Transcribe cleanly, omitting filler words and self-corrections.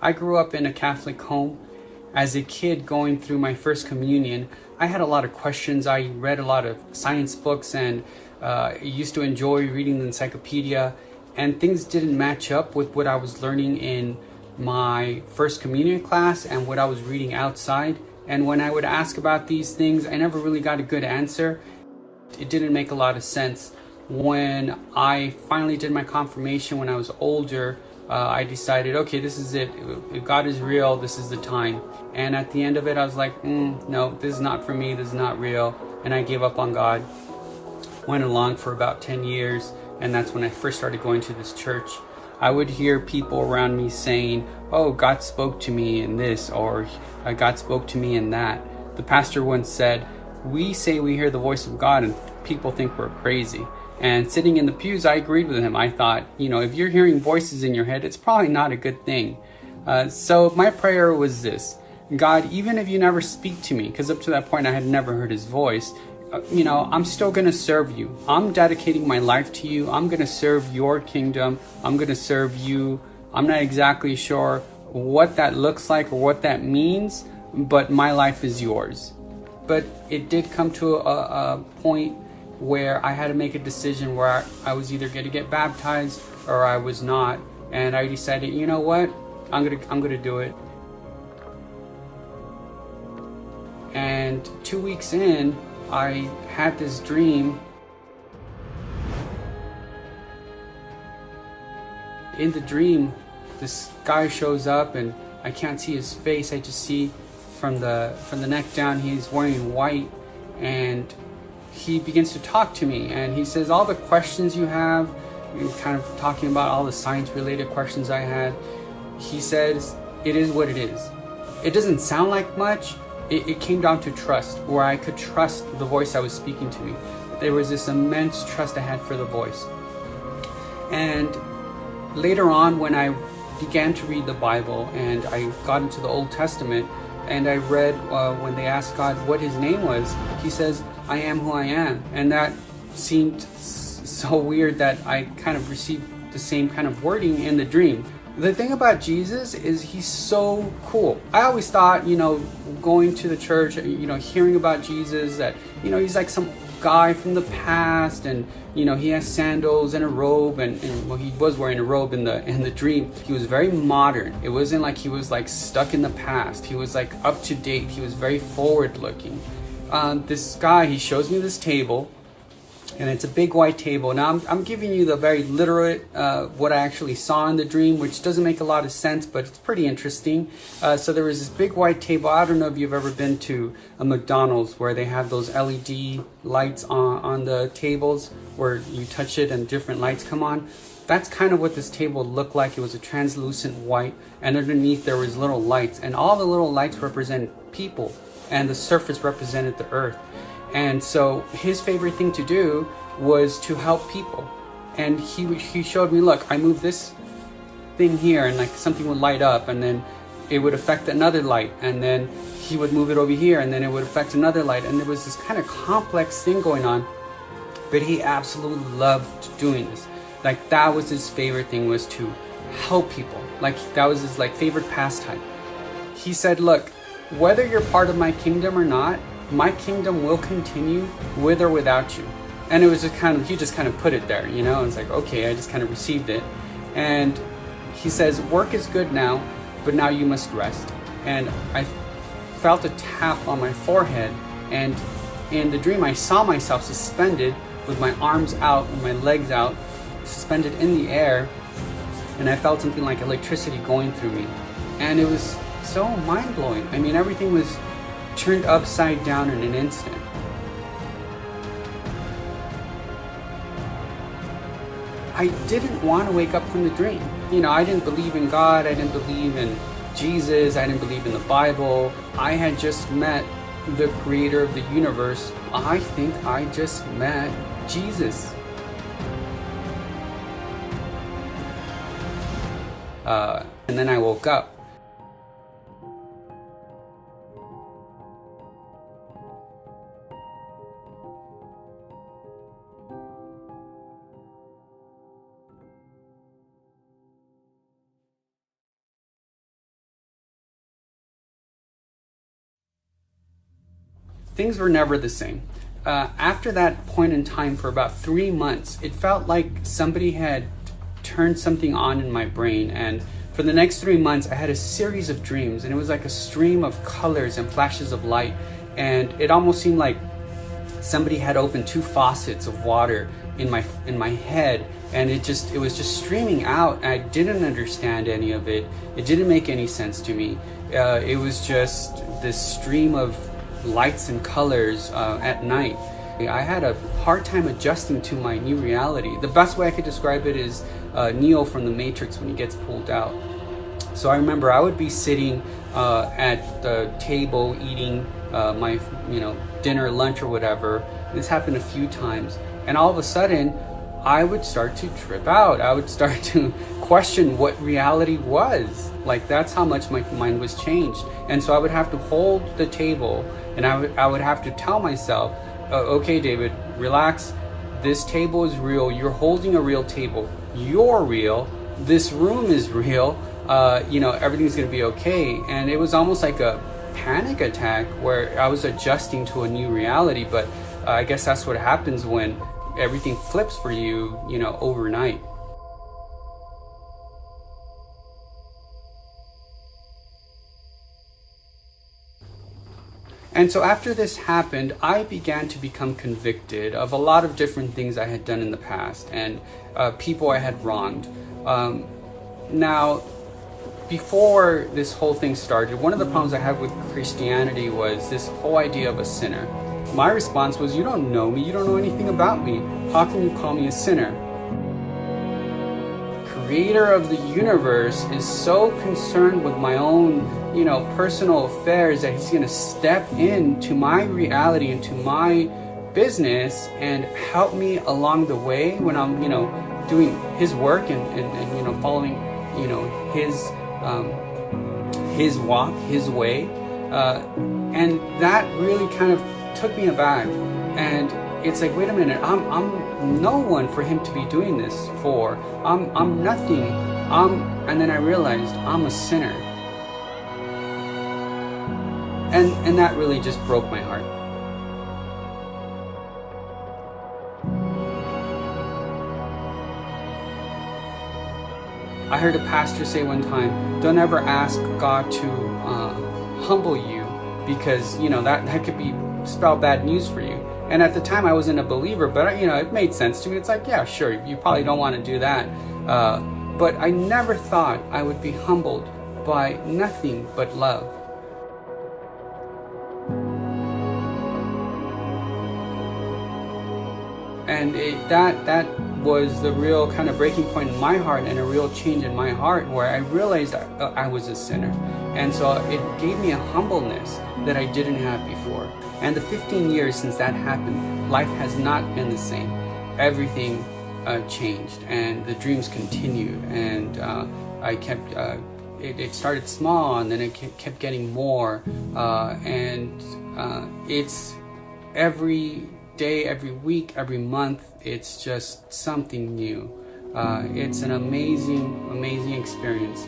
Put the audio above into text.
I grew up in a Catholic home. As a kid going through my first communion, I had a lot of questions. I read a lot of science books and used to enjoy reading the encyclopedia, and things didn't match up with what I was learning in my first communion class and what I was reading outside. And when I would ask about these things, I never really got a good answer. It didn't make a lot of sense. When I finally did my confirmation when I was older, I decided, okay, this is it. If God is real, this is the time. And at the end of it, I was like, no, this is not for me. This is not real. And I gave up on God. Went along for about 10 years. And that's when I first started going to this church. I would hear people around me saying, oh, God spoke to me in this, or God spoke to me in that. The pastor once said, we say we hear the voice of God and people think we're crazy. And sitting in the pews, I agreed with him. I thought, if you're hearing voices in your head, it's probably not a good thing. So my prayer was this: God, even if you never speak to me, because up to that point I had never heard his voice, I'm still going to serve you. I'm dedicating my life to you. I'm going to serve your kingdom. I'm going to serve you. I'm not exactly sure what that looks like or what that means, but my life is yours. But it did come to a point where I had to make a decision where I was either going to get baptized or I was not. And I decided, you know what? I'm gonna do it. And 2 weeks in, I had this dream. In the dream, this guy shows up and I can't see his face. I just see from the neck down, he's wearing white, and he begins to talk to me, and he says, all the questions you have, kind of talking about all the science related questions I had, he says, it is what it is. It doesn't sound like much. It came down to trust, where I could trust the voice that was speaking to me. There was this immense trust I had for the voice. And later on, when I began to read the Bible and I got into the Old Testament, and I read when they asked God what his name was, he says, I am who I am. And that seemed so weird that I kind of received the same kind of wording in the dream. The thing about Jesus is he's so cool. I always thought, going to the church, hearing about Jesus, that, he's like some guy from the past, and he has sandals and a robe, and well, he was wearing a robe in the dream. He was very modern. It wasn't like he was like stuck in the past. He was like up to date. He was very forward looking. This guy, he shows me this table, and it's a big white table. Now I'm giving you the very literate what I actually saw in the dream, which doesn't make a lot of sense, but it's pretty interesting. So there was this big white table. I don't know if you've ever been to a McDonald's where they have those LED lights on the tables where you touch it and different lights come on. That's kind of what this table looked like. It was a translucent white, and underneath there was little lights, and all the little lights represented people, and the surface represented the earth. And so his favorite thing to do was to help people. And he showed me, look, I move this thing here, and like something would light up, and then it would affect another light, and then he would move it over here, and then it would affect another light. And there was this kind of complex thing going on, but he absolutely loved doing this. Like that was his favorite thing, was to help people. Like that was his favorite pastime. He said, look, whether you're part of my kingdom or not, my kingdom will continue with or without you. And it was just he just kind of put it there, and it's like, okay, I just kind of received it. And he says, work is good now, but now you must rest. And I felt a tap on my forehead, and in the dream I saw myself suspended with my arms out and my legs out, suspended in the air, and I felt something like electricity going through me. And it was so mind-blowing. I mean, everything was turned upside down in an instant. I didn't want to wake up from the dream. I didn't believe in God. I didn't believe in Jesus. I didn't believe in the Bible. I had just met the creator of the universe. I think I just met Jesus. And then I woke up. things were never the same. After that point in time, for about 3 months, it felt like somebody had turned something on in my brain. And for the next 3 months, I had a series of dreams, and it was like a stream of colors and flashes of light. And it almost seemed like somebody had opened 2 faucets of water in my head, and it was just streaming out. I didn't understand any of it. It didn't make any sense to me. It was just this stream of lights and colors at night. I had a hard time adjusting to my new reality. The best way I could describe it is Neo from the Matrix when he gets pulled out. So I remember I would be sitting at the table eating my dinner, lunch, or whatever. This happened a few times, and all of a sudden I would start to trip out. I would start to question what reality was. Like, that's how much my mind was changed. And so I would have to hold the table, and I would have to tell myself, okay, David, relax. This table is real. You're holding a real table. You're real. This room is real. Everything's going to be okay. And it was almost like a panic attack where I was adjusting to a new reality. But I guess that's what happens when everything flips for you, overnight. And so after this happened, I began to become convicted of a lot of different things I had done in the past, and people I had wronged. Now, before this whole thing started, one of the problems I had with Christianity was this whole idea of a sinner. My response was, you don't know me, you don't know anything about me. How can you call me a sinner? Creator of the universe is so concerned with my own, personal affairs that he's going to step into my reality, into my business, and help me along the way when I'm, doing his work and following, his walk, his way. And that really kind of took me aback. And it's like, wait a minute, I'm no one for him to be doing this for. I'm nothing. And then I realized I'm a sinner. And that really just broke my heart. I heard a pastor say one time, don't ever ask God to humble you, because that could spell bad news for you. And at the time I wasn't a believer, but it made sense to me. It's like, yeah, sure, you probably don't want to do that. But I never thought I would be humbled by nothing but love. And that was the real kind of breaking point in my heart, and a real change in my heart, where I realized I was a sinner. And so it gave me a humbleness that I didn't have before. And the 15 years since that happened, life has not been the same. Everything changed, and the dreams continued. And I kept, it started small, and then it kept getting more. It's every day, every week, every month, it's just something new. It's an amazing, amazing experience.